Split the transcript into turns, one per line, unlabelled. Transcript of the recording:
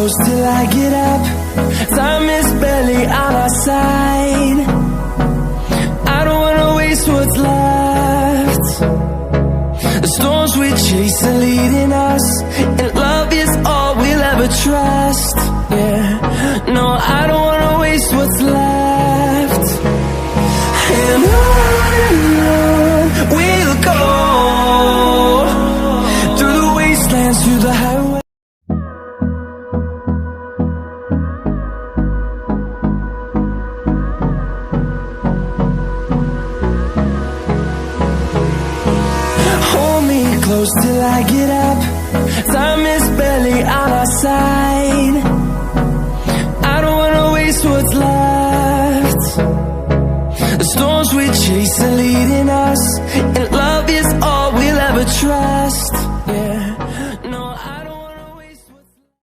close till I get up. Time is barely on our side. I don't wanna waste what's left. The storms we chase are leading us, and love is all we'll ever trust. Yeah, no, I don't wanna waste what's left. And on we'll go, through the wastelands, through the highway. Hold me close till I get up. Time is barely on our side. I don't wanna waste what's left. The storms we chase are leading us,